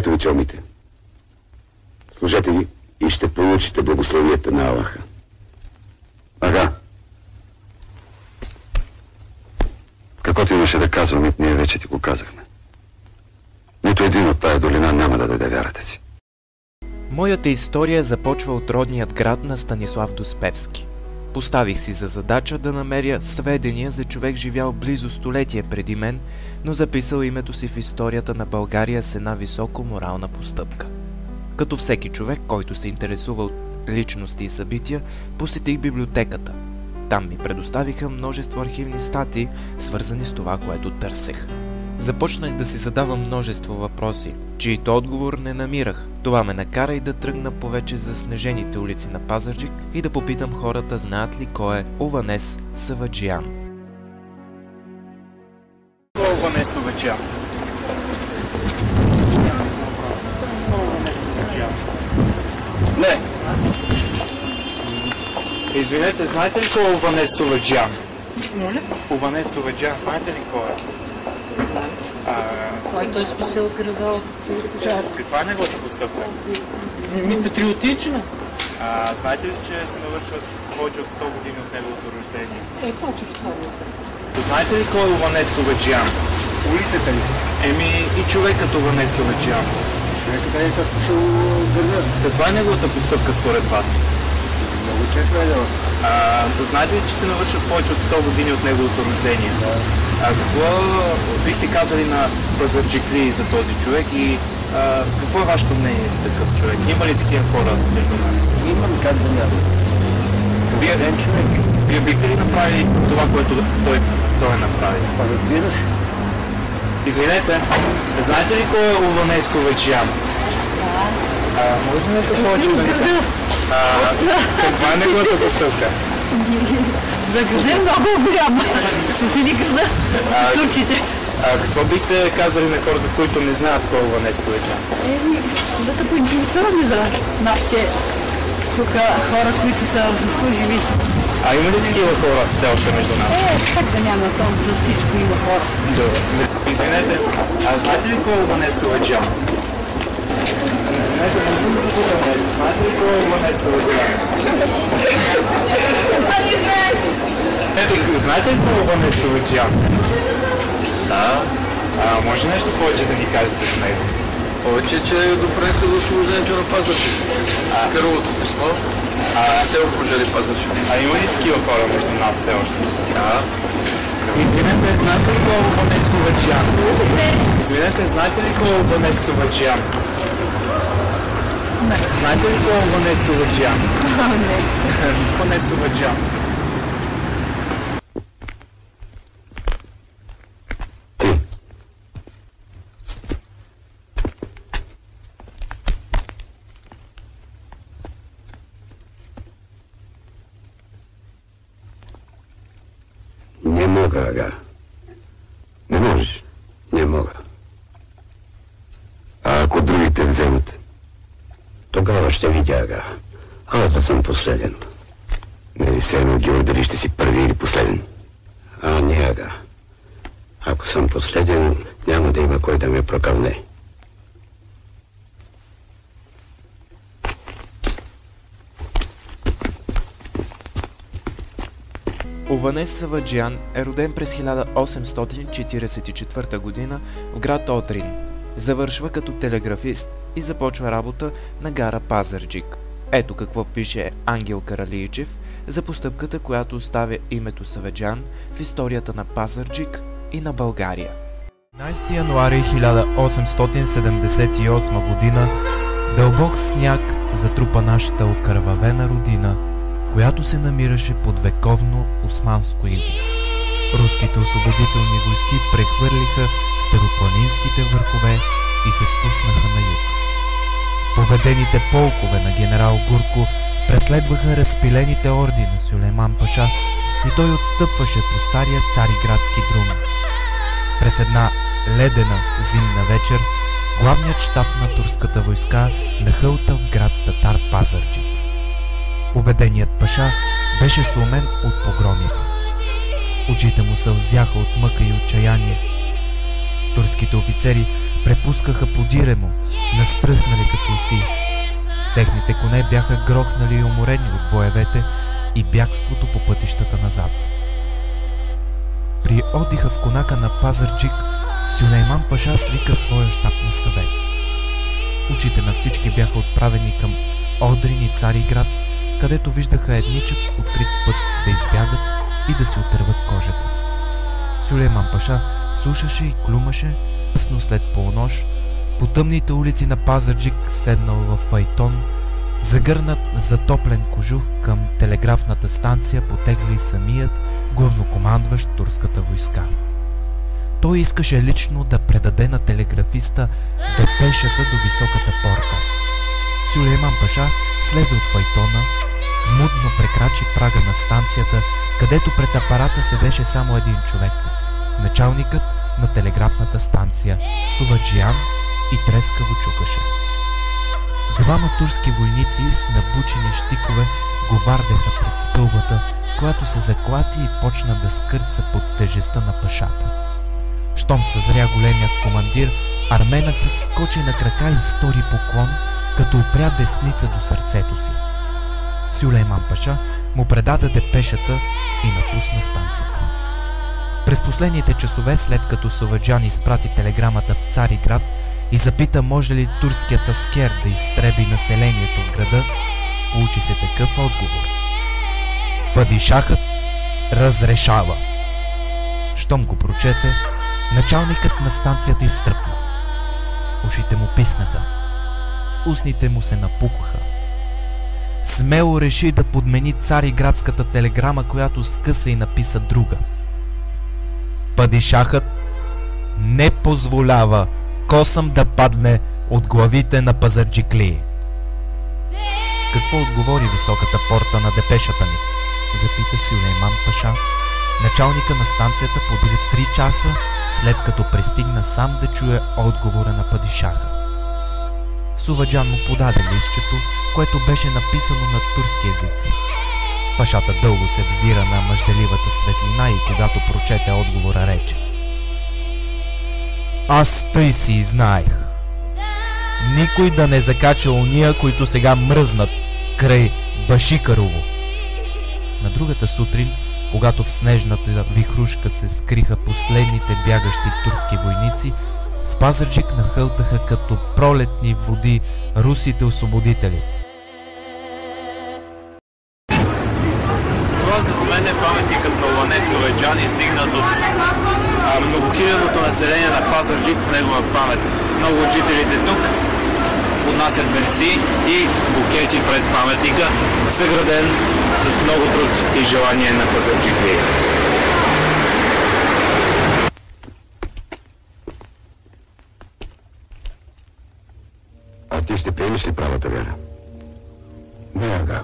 Ето ви чалмите. Служете ги и ще получите благословията на Аллаха. Ага. Каквото имаше да казвам, ние вече ти го казахме. Нито един от тая долина няма да даде вярата си. Моята история започва от родният град на Станислав Доспевски. Поставих си за задача да намеря сведения за човек, живял близо столетие преди мен, но записал името си в историята на България с една високо морална постъпка. Като всеки човек, който се интересува от личности и събития, посетих библиотеката. Там ми предоставиха множество архивни статии, свързани с това, което търсех. Започнах да си задавам множество въпроси, чието отговор не намирах. Това ме накара и да тръгна повече за снежените улици на Пазарджик и да попитам хората, знаят ли кой е Ованес Саваджиян. Кой е Ованес Саваджиян? Не. Извинете, знаете ли кой е Ованес Саваджиян? Ованес Саваджиян, знаете ли кой е? Той спасил града от пожар. Каква е неговата постъпка? Патриотична. Знаете ли, че се навършват повече от 100 години от неговото рождение? Точно това не знам. Знаете ли кой е Ованес Саваджиян? Улицата ли? И човекът Ованес Саваджиян. Човекът е спасил града. Каква е неговата постъпка според вас? Много честно е дела. Знаете ли, че се навършват повече от 100 години от неговото рождение? Да. Какво бихте казали на пазарджикли за този човек и какво е вашето мнение за такъв човек? Има ли такива хора между нас? Имам, как да няма. Вие бихте ли направили това, което той направи? Разбира се. Извинете, знаете ли кой е Ованес Саваджиян? Може ли нещо повече да ни кажа? Каква е неговата постъпка? За града е много голяма. Спасили града. Турците. Какво бихте казали на хората, които не знаят кой е Ованес Саваджиян? Да са поинтересувани за нашите тук хора, които са заслужили. Има ли такива хора все още между нас? Как да няма там, за всичко има хора. Добре. Извинете, знаете ли кой е Ованес Саваджиян? Извинете, не съм да питаме. Знаете ли кой е Ованес Саваджиян? Знаете ли кой е Ованес Саваджиян? Да. Може нещо повече да ни кажете с него? Повече, че е допринесъл за освобождението на Пазарджик. С Карловото писмо. Се пожари Пазарджик. Има ли такива хора между нас все още? Да. Извинете, знаете ли кой е Ованес Саваджиян? Извинете, знаете ли кой е Ованес Саваджиян? Не. Знаете ли кой е Ованес Саваджиян? Не. Ованес Саваджиян. Не мога, ага. Не можеш? Не мога. А ако другите вземат? Тогава ще видя, ага. Аз да съм последен. Не все едно, Георг, дали ще си първи или последен. Не, ага. Ако съм последен, няма да има кой да ме прокълне. Ованес Саваджиян е роден през 1844 година в град Одрин. Завършва като телеграфист и започва работа на гара Пазарджик. Ето какво пише Ангел Каралийчев за постъпката, която оставя името Саваджиян в историята на Пазарджик и на България. 11 януари 1878 година дълбок сняг затрупа нашата окървавена родина, която се намираше под вековно османско иго. Руските освободителни войски прехвърлиха старопланинските върхове и се спуснаха на юг. Победените полкове на генерал Гурко преследваха разпилените орди на Сюлейман Паша и той отстъпваше по стария цариградски друм. През една ледена зимна вечер главният щаб на турската войска нахълта в град Татар Пазарджик. Победеният паша беше сломен от погромите. Очите му сълзяха от мъка и отчаяние. Турските офицери препускаха подире му, настръхнали като оси. Техните коне бяха грохнали и уморени от боевете и бягството по пътищата назад. При отдиха в конака на Пазарджик, Сюлейман паша свика своя щаб на съвет. Очите на всички бяха отправени към Одрин и Цариград, където виждаха едничък открит път да избягат и да си отърват кожата. Сюлейман паша слушаше и клюмаше. Късно след полунощ, по тъмните улици на Пазарджик седнал във файтон, загърнат в затоплен кожух към телеграфната станция, потегли самият главнокомандващ турската войска. Той искаше лично да предаде на телеграфиста депешата до високата порта. Сюлейман паша слезе от файтона, мудно прекрачи прага на станцията, където пред апарата седеше само един човек – началникът на телеграфната станция Суваджиян, и трескаво чукаше. Двама турски войници с набучени щикове го вардеха пред стълбата, която се заклати и почна да скърца под тежестта на пашата. Щом съзря големият командир, арменецът скочи на крака и стори поклон, като опря десница до сърцето си. Сюлейман паша му предаде депешата и напусна станцията. През последните часове, след като Суваджан изпрати телеграмата в Цариград и запита може ли турският аскер да изтреби населението в града, получи се такъв отговор: падишахът разрешава. Щом го прочете, началникът на станцията изтръпна. Ушите му писнаха, устните му се напукаха. Смело реши да подмени Цариградската телеграма, която скъса и написа друга: падишахът не позволява косъм да падне от главите на пазарджиклии. Какво отговори високата порта на депешата ми? Запита Сюлейман паша. Началника на станцията подире 3 часа, след като пристигна сам да чуе отговора на падишаха. Суваджан му подаде листчето, което беше написано на турски език. Пашата дълго се взира на мъжделивата светлина и когато прочете отговора, рече: аз тъй си знаех. Никой да не закача уния, които сега мръзнат край Башикарово. На другата сутрин, когато в снежната вихрушка се скриха последните бягащи турски войници, в Пазарджик нахълтаха като пролетни води русите освободители. Това за мен е паметникът на Лане Суваджан, издигнат от многохилядното население на Пазарджик в негова памет. Много от жителите тук поднасят венци и букети пред паметника, съграден с много труд и желание на пазарджиклии. А ти ще приемеш ли правата вяра? Не, ага.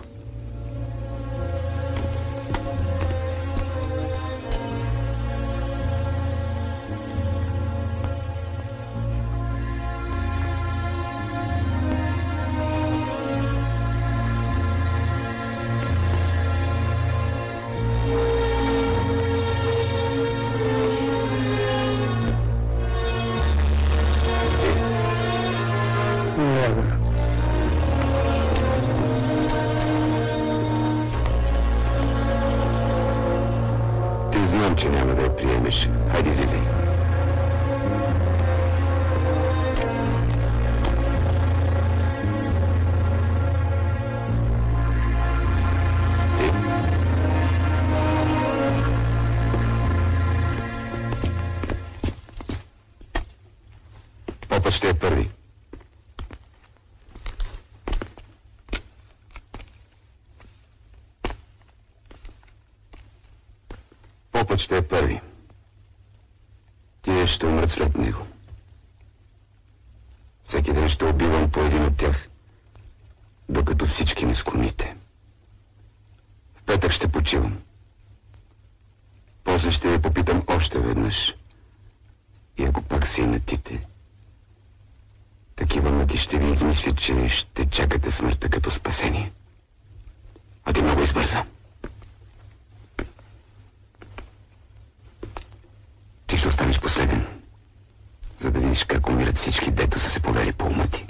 Знам, че няма да я приемеш. Хайде, излизай. Ти. Попът ще е първи. Попът ще е първи. Тие ще умрат след него. Всеки ден ще убивам по един от тях, докато всички ми склоните. В петък ще почивам. После ще ви попитам още веднъж. И ако пак се инатите, такива мъки ще ви измислят, че ще чакате смъртта като спасение. А ти много избърза. Ти ще останеш последен. за да видиш как умират всички, дето са се повели по ума ти.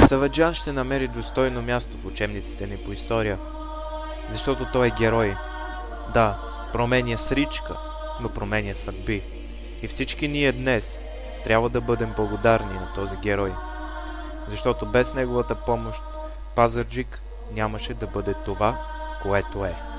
Саваджан ще намери достойно място в учебниците ни по история, защото той е герой. Да, променя сричка, но променя съдби. И всички ние днес трябва да бъдем благодарни на този герой, защото без неговата помощ Пазарджик нямаше да бъде това, което е.